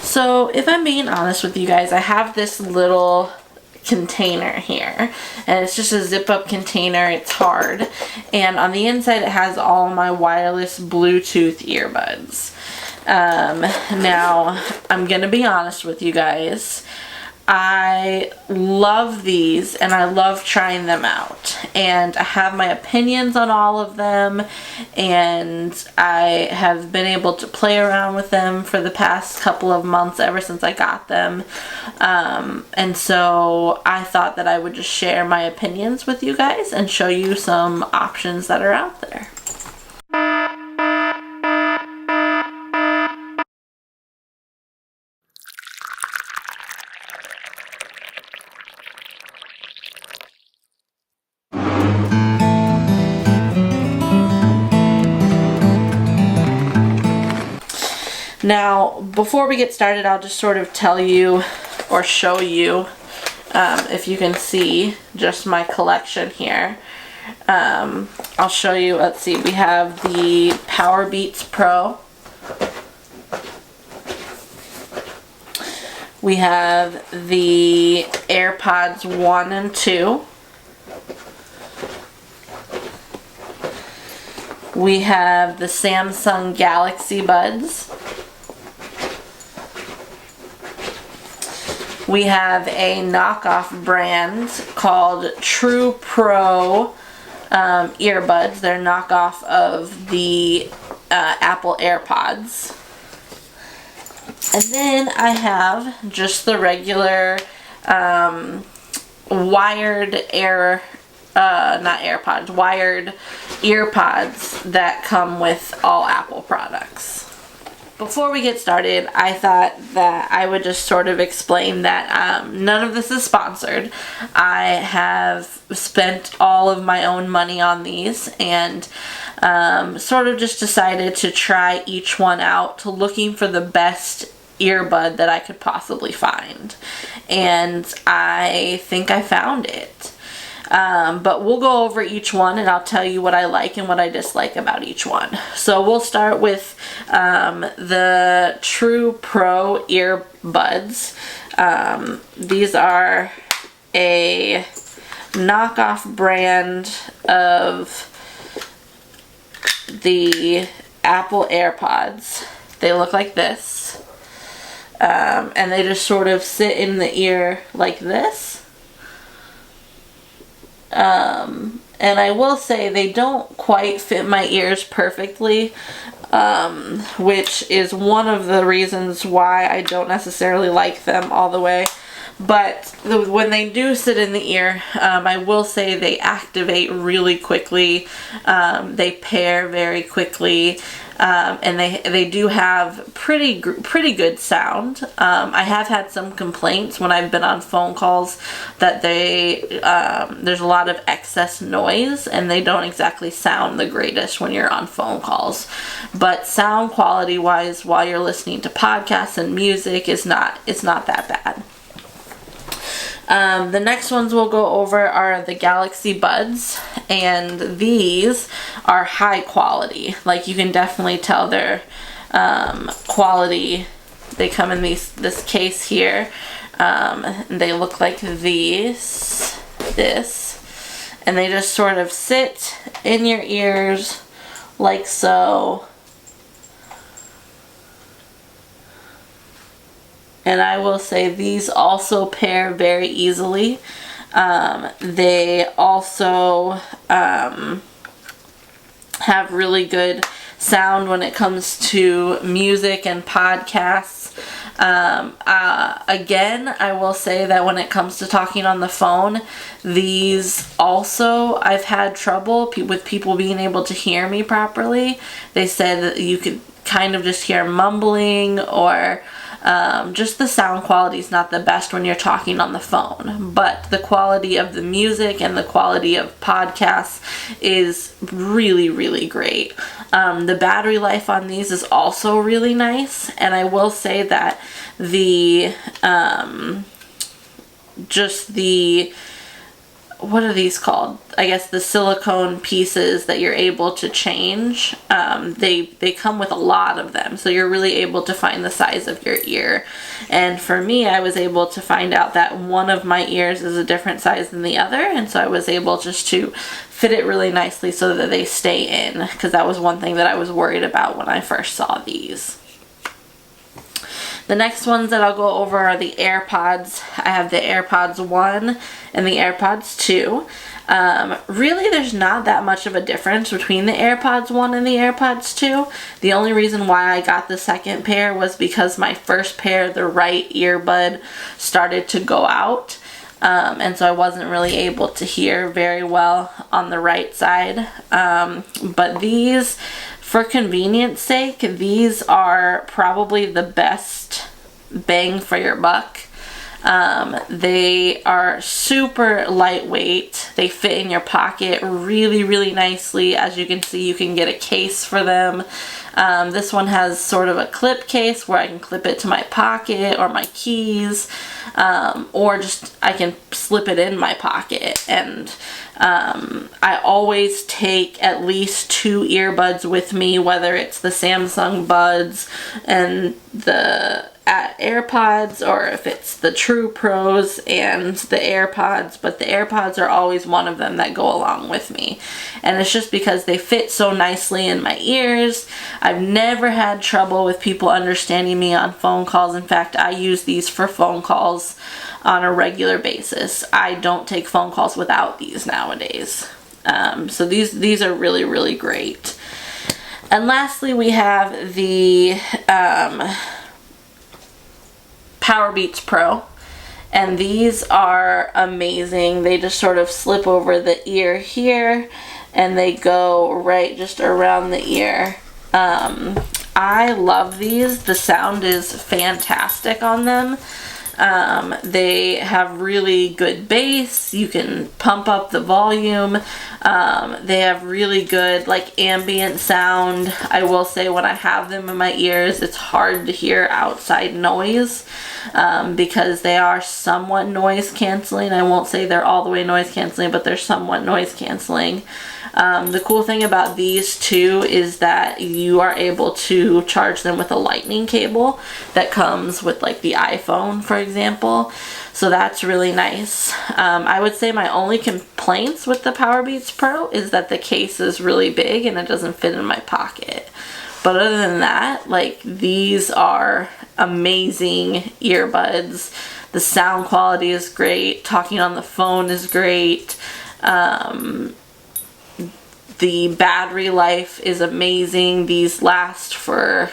So if I'm being honest with you guys, I have this little container here, and it's just a zip up container. It's hard, and on the inside it has all my wireless Bluetooth earbuds. Now I'm gonna be honest with you guys, I love these and I love trying them out, and I have my opinions on all of them, and I have been able to play around with them for the past couple of months ever since I got them, and so I thought that I would just share my opinions with you guys and show you some options that are out there. Now, before we get started, I'll just sort of tell you or show you, if you can see just my collection here. I'll show you, let's see, we have the Powerbeats Pro. We have the AirPods 1 and 2. We have the Samsung Galaxy Buds. We have a knockoff brand called Truepro earbuds. They're knockoff of the Apple AirPods. And then I have just the regular wired wired earpods that come with all Apple products. Before we get started, I thought that I would just sort of explain that none of this is sponsored. I have spent all of my own money on these, and sort of just decided to try each one out, looking for the best earbud that I could possibly find. And I think I found it. But we'll go over each one and I'll tell you what I like and what I dislike about each one. So we'll start with the Truepro earbuds. These are a knockoff brand of the Apple AirPods. They look like this. And they just sort of sit in the ear like this. And I will say they don't quite fit my ears perfectly, which is one of the reasons why I don't necessarily like them all the way. But when they do sit in the ear, I will say they activate really quickly. They pair very quickly. And they do have pretty good sound. I have had some complaints when I've been on phone calls that there's a lot of excess noise and they don't exactly sound the greatest when you're on phone calls. But sound quality wise, while you're listening to podcasts and music, it's not that bad. The next ones we'll go over are the Galaxy Buds, and these are high quality. Like, you can definitely tell their quality. They come in this case here, and they look like this, and they just sort of sit in your ears like so. And I will say these also pair very easily. They also have really good sound when it comes to music and podcasts. Again, I will say that when it comes to talking on the phone, these also, I've had trouble with people being able to hear me properly. They said that you could kind of just hear mumbling, or just the sound quality is not the best when you're talking on the phone, but the quality of the music and the quality of podcasts is really, really great. The battery life on these is also really nice, and I will say that the what are these called? I guess the silicone pieces that you're able to change. They come with a lot of them, so you're really able to find the size of your ear. And for me, I was able to find out that one of my ears is a different size than the other, and so I was able just to fit it really nicely so that they stay in, because that was one thing that I was worried about when I first saw these. The next ones that I'll go over are the AirPods. I have the AirPods 1 and the AirPods 2. Really, there's not that much of a difference between the AirPods 1 and the AirPods 2. The only reason why I got the second pair was because my first pair, the right earbud, started to go out. And so I wasn't really able to hear very well on the right side. But these, for convenience sake, these are probably the best bang for your buck. They are super lightweight. They fit in your pocket really, really nicely. As you can see, you can get a case for them. This one has sort of a clip case where I can clip it to my pocket or my keys, or just I can slip it in my pocket. And I always take at least 2 earbuds with me, whether it's the Samsung Buds and the AirPods, or if it's the Truepros and the AirPods, but the AirPods are always one of them that go along with me. And it's just because they fit so nicely in my ears. I've never had trouble with people understanding me on phone calls. In fact, I use these for phone calls on a regular basis. I don't take phone calls without these nowadays. So these are really, really great. And lastly, we have the Powerbeats Pro, and these are amazing. They just sort of slip over the ear here and they go right just around the ear. I love these. The sound is fantastic on them. They have really good bass. You can pump up the volume. They have really good like ambient sound. I will say when I have them in my ears, it's hard to hear outside noise, because they are somewhat noise canceling. I won't say they're all the way noise canceling, but they're somewhat noise canceling. The cool thing about these two is that you are able to charge them with a lightning cable that comes with like the iPhone, for example. So that's really nice. I would say my only complaints with the Powerbeats Pro is that the case is really big and it doesn't fit in my pocket. But other than that, like, these are amazing earbuds. The sound quality is great. Talking on the phone is great. The battery life is amazing. These last for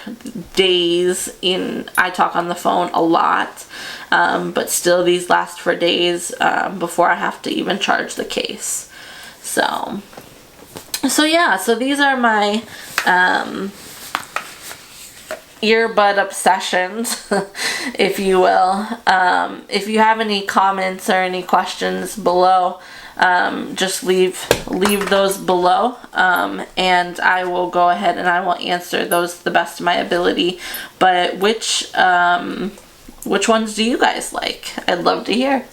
days. I talk on the phone a lot, but still these last for days before I have to even charge the case. So yeah, so these are my earbud obsessions, if you will. If you have any comments or any questions below, just leave those below, and I will go ahead and I will answer those to the best of my ability. But which ones do you guys like? I'd love to hear.